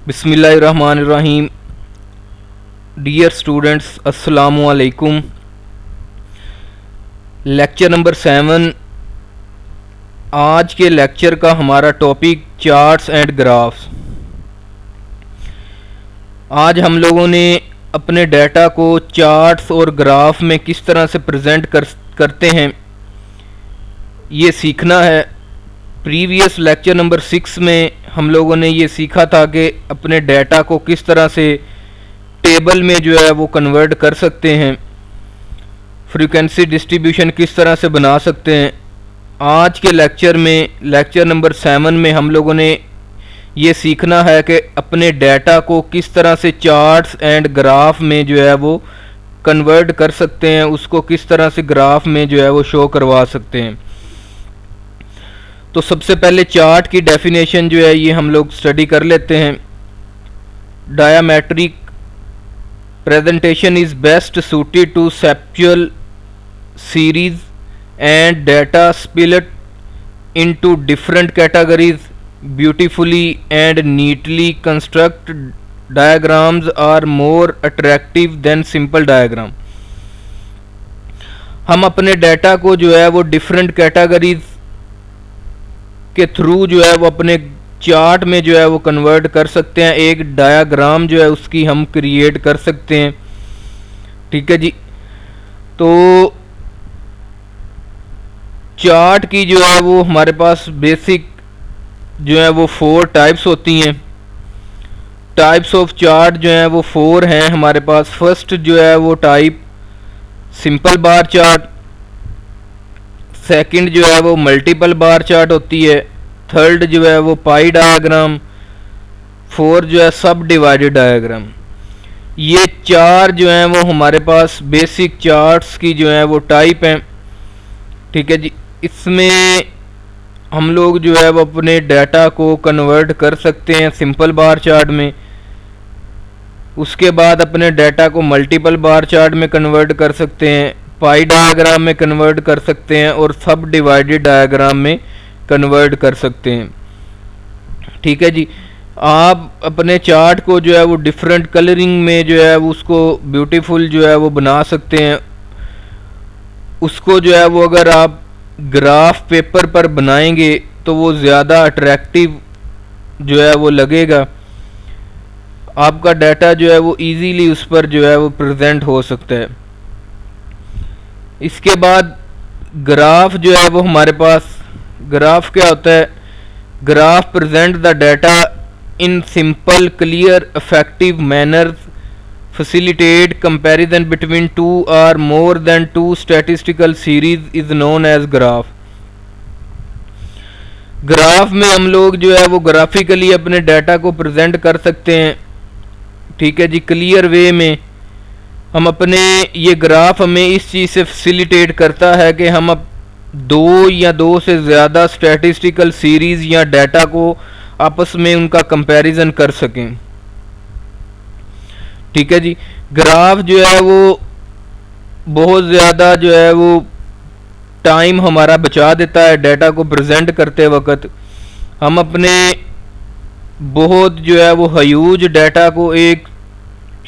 बिस्मिल्लाहिर्रहमानिर्रहीम। Dear students, अस्सलामु अलैकुम। Lecture number 7। आज के लेक्चर का हमारा टॉपिक चार्ट्स एंड ग्राफ्स। आज हम लोगों ने अपने डाटा को चार्ट्स और ग्राफ में किस तरह से प्रेजेंट करते हैं ये सीखना है। प्रीवियस लेक्चर नंबर 6 में हम लोगों ने ये सीखा था कि अपने डाटा को किस तरह से टेबल में जो है वो कन्वर्ट कर सकते हैं, फ्रीक्वेंसी डिस्ट्रीब्यूशन किस तरह से बना सकते हैं। आज के लेक्चर में, लेक्चर नंबर 7 में हम लोगों ने ये सीखना है कि अपने डाटा को किस तरह से चार्ट्स एंड ग्राफ में जो है वो कन्वर्ट कर सकते हैं, उसको किस तरह से ग्राफ में जो है वो शो करवा सकते हैं। तो सबसे पहले चार्ट की डेफिनेशन जो है ये हम लोग स्टडी कर लेते हैं। Diametric presentation is best suited to conceptual series and data split into different categories. Beautifully and neatly constructed diagrams are more attractive than simple diagram. हम अपने डाटा को जो है वो डिफरेंट कैटेगरीज के थ्रू जो है वो अपने चार्ट में जो है वो कन्वर्ट कर सकते हैं। एक डायाग्राम जो है उसकी हम क्रिएट कर सकते हैं। ठीक है जी। तो चार्ट की जो है वो हमारे पास बेसिक जो है वो 4 टाइप्स होती हैं। टाइप्स ऑफ चार्ट जो है वो 4 हैं हमारे पास। फर्स्ट जो है वो type simple bar chart, second जो है वो मल्टीपल बार चार्ट होती है, थर्ड जो है वो पाई डायग्राम, फोर्थ जो है सब डिवाइडेड डायग्राम। ये 4 जो हैं वो हमारे पास बेसिक चार्ट्स की जो है वो टाइप हैं। ठीक है जी। इसमें हम लोग जो है वो अपने डाटा को कन्वर्ट कर सकते हैं सिंपल बार चार्ट में। उसके बाद अपने डाटा को मल्टीपल बार चार्ट में कन्वर्ट कर सकते हैं, पाई डायग्राम में कन्वर्ट कर सकते हैं और सब डिवाइडेड डायग्राम में कन्वर्ट कर सकते हैं। ठीक है जी। आप अपने चार्ट को जो है वो डिफरेंट कलरिंग में जो है वो उसको ब्यूटीफुल जो है वो बना सकते हैं। उसको जो है वो अगर आप ग्राफ पेपर पर बनाएंगे तो वो ज़्यादा अट्रैक्टिव जो है वो लगेगा। आपका डाटा जो है वो इजीली उस पर जो है वो प्रेजेंट हो सकता है। इसके बाद ग्राफ जो है वो हमारे पास, ग्राफ क्या होता है? Graph present the data in simple clear effective manner, facilitate comparison between 2 और more than 2 statistical series is known as graph. Graph में हम लोग जो है वो ग्राफिकली अपने डाटा को प्रेजेंट कर सकते हैं। ठीक है जी। क्लियर वे में हम अपने, ये ग्राफ हमें इस चीज़ से फैसिलिटेट करता है कि हम अब 2 या 2 से ज़्यादा स्टैटिस्टिकल सीरीज़ या डाटा को आपस में उनका कंपैरिजन कर सकें। ठीक है जी। ग्राफ जो है वो बहुत ज़्यादा जो है वो टाइम हमारा बचा देता है डाटा को प्रेजेंट करते वक्त। हम अपने बहुत जो है वो ह्यूज डाटा को एक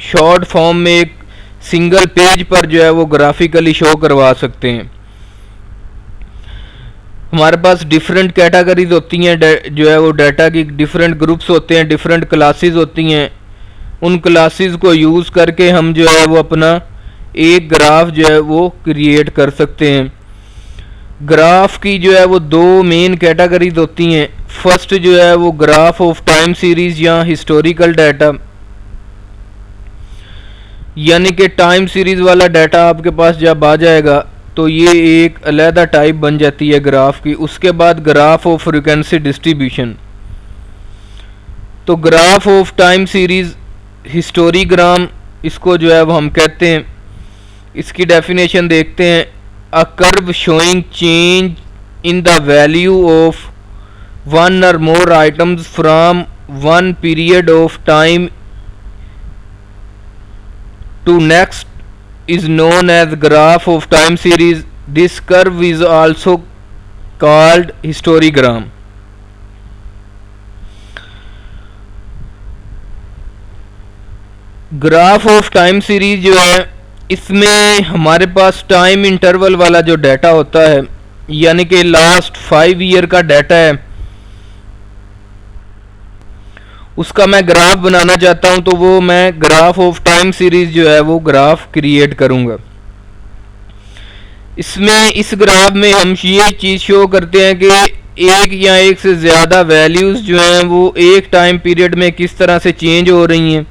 शॉर्ट फॉर्म में एक सिंगल पेज पर जो है वो ग्राफिकली शो करवा सकते हैं। हमारे पास डिफरेंट कैटेगरीज होती हैं जो है वो डाटा की, डिफरेंट ग्रुप्स होते हैं, डिफरेंट क्लासेस होती हैं। उन क्लासेस को यूज़ करके हम जो है वो अपना एक ग्राफ जो है वो क्रिएट कर सकते हैं। ग्राफ की जो है वो 2 मेन कैटेगरीज होती हैं। फर्स्ट जो है वो ग्राफ ऑफ टाइम सीरीज या हिस्टोरिकल डाटा, यानी कि टाइम सीरीज वाला डाटा आपके पास जब आ जाएगा तो ये एक अलहदा टाइप बन जाती है ग्राफ की। उसके बाद ग्राफ ऑफ फ्रीक्वेंसी डिस्ट्रीब्यूशन। तो ग्राफ ऑफ टाइम सीरीज हिस्टोरीग्राम इसको जो है वो हम कहते हैं। इसकी डेफिनेशन देखते हैं। A curve showing change in the value of 1 or more items from one period of time to next is known as graph of time series. This curve is also called histogram. Graph of time series जो है, इसमें हमारे पास time interval वाला जो data होता है, यानी कि लास्ट 5 ईयर का डाटा है, उसका मैं ग्राफ बनाना चाहता हूं, तो वो मैं ग्राफ ऑफ टाइम सीरीज जो है वो ग्राफ क्रिएट करूंगा। इसमें इस ग्राफ में हम ये चीज़ शो करते हैं कि एक या एक से ज़्यादा वैल्यूज़ जो हैं वो एक टाइम पीरियड में किस तरह से चेंज हो रही हैं।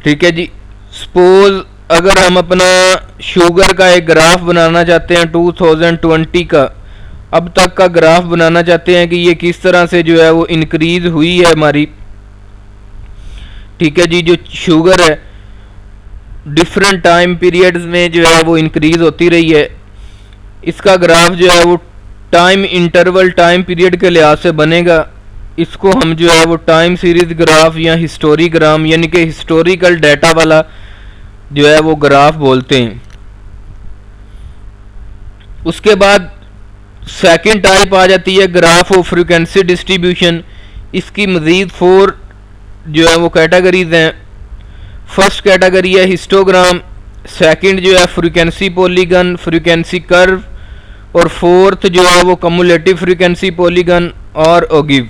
ठीक है जी, सपोज अगर हम अपना शुगर का एक ग्राफ बनाना चाहते हैं 2020 का, अब तक का ग्राफ बनाना चाहते हैं कि ये किस तरह से जो है वो इंक्रीज हुई है हमारी। ठीक है जी, जो शुगर है डिफरेंट टाइम पीरियड्स में जो है वो इंक्रीज होती रही है। इसका ग्राफ जो है वो टाइम इंटरवल टाइम पीरियड के लिहाज से बनेगा। इसको हम जो है वो टाइम सीरीज ग्राफ या हिस्टोरीग्राम यानी कि हिस्टोरिकल डाटा वाला जो है वो ग्राफ बोलते हैं। उसके बाद सेकंड टाइप आ जाती है ग्राफ ऑफ फ्रीक्वेंसी डिस्ट्रीब्यूशन। इसकी मजीद 4 जो है वो कैटेगरीज हैं। फर्स्ट कैटेगरी है हिस्टोग्राम, सेकंड जो है फ्रीक्वेंसी पॉलीगन, फ्रीक्वेंसी कर्व, और फोर्थ जो है वो कम्युलेटिव फ्रीक्वेंसी पॉलीगन और ओगिव।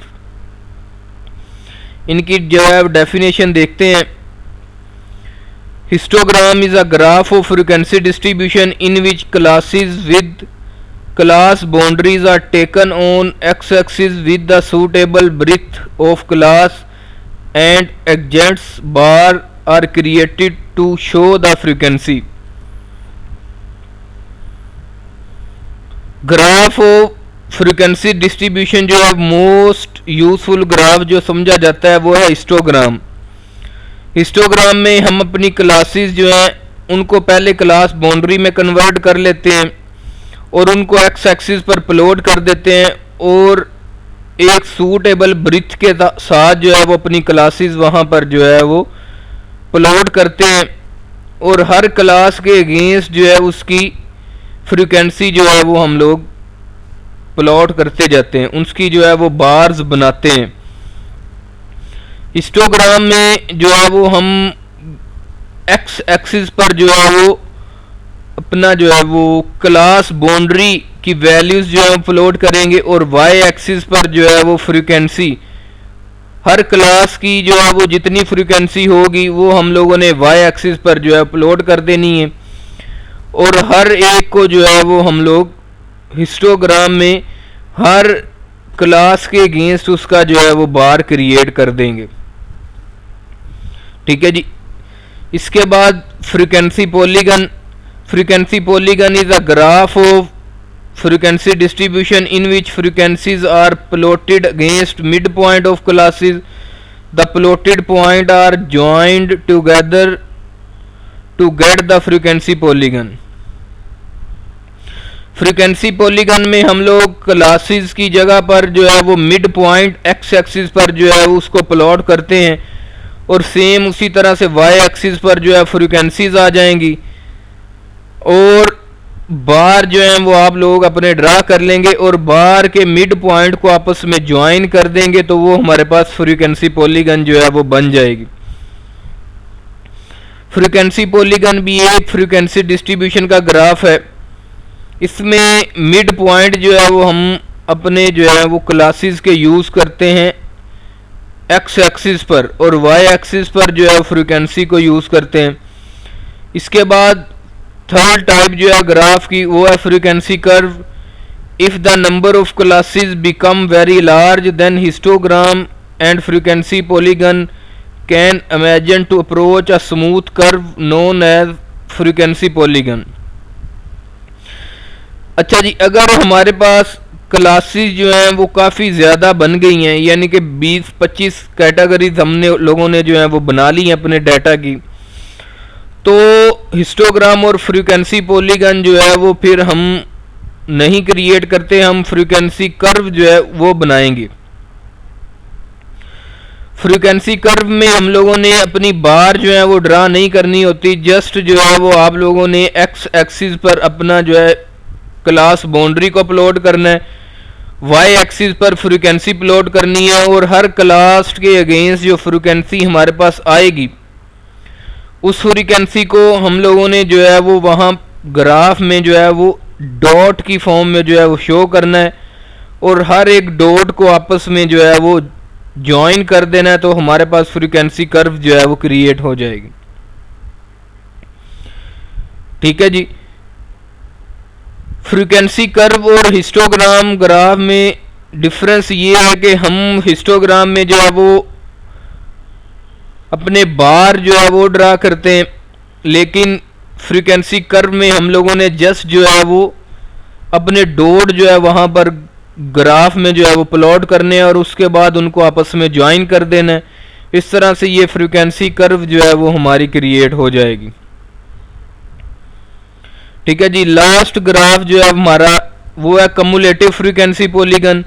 इनकी जो है डेफिनेशन देखते हैं। Histogram is a graph of frequency distribution in which classes with class boundaries are taken on x-axis with the suitable breadth of class and adjacent bar are created to show the frequency. Graph of frequency distribution जो है most useful graph जो समझा जाता है वो है histogram. Histogram में हम अपनी क्लासेस जो हैं उनको पहले क्लास बाउंड्री में कन्वर्ट कर लेते हैं और उनको एक्स एक्सिस पर प्लॉट कर देते हैं और एक सूटेबल ब्रिथ के साथ जो है वो अपनी क्लासेस वहाँ पर जो है वो प्लॉट करते हैं और हर क्लास के अगेंस्ट जो है उसकी फ्रीक्वेंसी जो है वो हम लोग प्लॉट करते जाते हैं, उसकी जो है वो बार्स बनाते हैं। हिस्टोग्राम में जो है वो हम एक्स एक्सिस पर जो है वो अपना जो है वो क्लास बाउंड्री की वैल्यूज जो है प्लॉट करेंगे और वाई एक्सिस पर जो है वो फ्रीक्वेंसी, हर क्लास की जो है वो जितनी फ्रीक्वेंसी होगी वो हम लोगों ने वाई एक्सिस पर जो है प्लॉट कर देनी है और हर एक को जो है वो हम लोग हिस्टोग्राम में हर क्लास के अगेंस्ट उसका जो है वो बार क्रिएट कर देंगे। ठीक है जी, इसके बाद frequency polygon. Frequency polygon is a graph of frequency distribution in which frequencies are plotted against midpoint of classes. The plotted point are joined together to get the frequency polygon. Frequency polygon में हम लोग classes की जगह पर जो है वो mid point x axis पर जो है उसको प्लॉट करते हैं और सेम उसी तरह से वाई एक्सिस पर जो है फ्रीक्वेंसीज आ जाएंगी और बार जो है वो आप लोग अपने ड्रा कर लेंगे और बार के मिड पॉइंट को आपस में ज्वाइन कर देंगे तो वो हमारे पास फ्रीक्वेंसी पॉलीगन जो है वो बन जाएगी। फ्रीक्वेंसी पॉलीगन भी एक फ्रीक्वेंसी डिस्ट्रीब्यूशन का ग्राफ है। इसमें मिड पॉइंट जो है वो हम अपने जो है वो क्लासेस के यूज करते हैं एक्स एक्सिस पर और वाई एक्सिस पर जो है फ्रीक्वेंसी को यूज करते हैं। इसके बाद थर्ड टाइप जो है ग्राफ की वो है frequency curve. If the number of classes become very large then histogram and frequency polygon can imagine to approach a smooth curve known as frequency polygon. अच्छा जी, अगर हमारे पास क्लासेस जो हैं वो काफ़ी ज़्यादा बन गई हैं, यानी कि 20-25 कैटेगरीज हमने लोगों ने जो है वो बना ली हैं अपने डाटा की, तो हिस्टोग्राम और फ्रीक्वेंसी पॉलीगन जो है वो फिर हम नहीं क्रिएट करते, हम फ्रीक्वेंसी कर्व जो है वो बनाएंगे। फ्रीक्वेंसी कर्व में हम लोगों ने अपनी बार जो है वो ड्रा नहीं करनी होती, जस्ट जो है वो आप लोगों ने एक्स एक्सिस पर अपना जो है क्लास बाउंड्री को प्लॉट करना है, वाई एक्सिस पर फ्रीक्वेंसी प्लॉट करनी है और हर क्लास के अगेंस्ट जो फ्रीक्वेंसी हमारे पास आएगी उस फ्रीक्वेंसी को हम लोगों ने जो है वो वहाँ ग्राफ में जो है वो डॉट की फॉर्म में जो है वो शो करना है, और हर एक डॉट को आपस में जो है वो ज्वाइन कर देना है, तो हमारे पास फ्रीक्वेंसी कर्व जो है वो क्रिएट हो जाएगी। ठीक है जी। फ्रीक्वेंसी कर्व और हिस्टोग्राम ग्राफ में डिफरेंस ये है कि हम हिस्टोग्राम में जो है वो अपने बार जो है वो ड्रा करते हैं, लेकिन फ्रीक्वेंसी कर्व में हम लोगों ने जस्ट जो है वो अपने डॉट जो है वहाँ पर ग्राफ में जो है वो प्लॉट करने हैं और उसके बाद उनको आपस में ज्वाइन कर देना है। इस तरह से ये फ्रीक्वेंसी कर्व जो है वो हमारी क्रिएट हो जाएगी। ठीक है जी। लास्ट ग्राफ जो है हमारा वो है cumulative frequency polygon.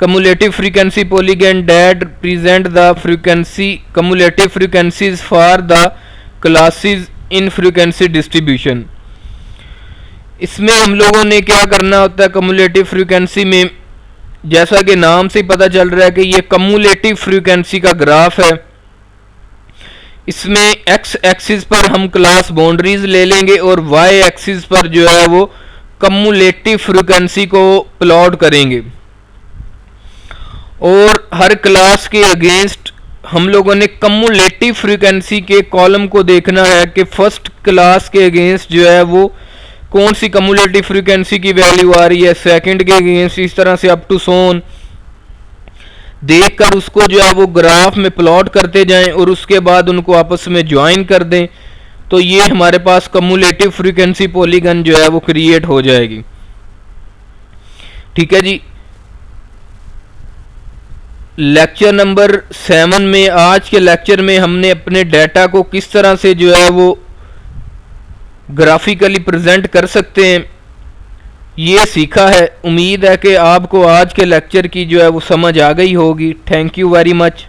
Cumulative frequency polygon that represent the frequency cumulative frequencies for the classes in frequency distribution. इसमें हम लोगों ने क्या करना होता है कम्युलेटिव फ्रीक्वेंसी में, जैसा कि नाम से पता चल रहा है कि ये कम्युलेटिव फ्रीक्वेंसी का ग्राफ है। इसमें एक्स एक्सिस पर हम क्लास बाउंड्रीज ले लेंगे और वाई एक्सिस पर जो है वो कम्युलेटिव फ्रीक्वेंसी को प्लॉट करेंगे, और हर क्लास के अगेंस्ट हम लोगों ने कम्युलेटिव फ्रीक्वेंसी के कॉलम को देखना है कि फर्स्ट क्लास के अगेंस्ट जो है वो कौन सी कम्युलेटिव फ्रीक्वेंसी की वैल्यू आ रही है, सेकंड के अगेंस्ट, इस तरह से अप टू सोन देखकर उसको जो है वो ग्राफ में प्लॉट करते जाएं और उसके बाद उनको आपस में ज्वाइन कर दें, तो ये हमारे पास कम्युलेटिव फ्रीक्वेंसी पॉलीगन जो है वो क्रिएट हो जाएगी। ठीक है जी। लेक्चर नंबर 7 में, आज के लेक्चर में हमने अपने डाटा को किस तरह से जो है वो ग्राफिकली प्रेजेंट कर सकते हैं ये सीखा है। उम्मीद है कि आपको आज के लेक्चर की जो है वो समझ आ गई होगी। Thank you very much.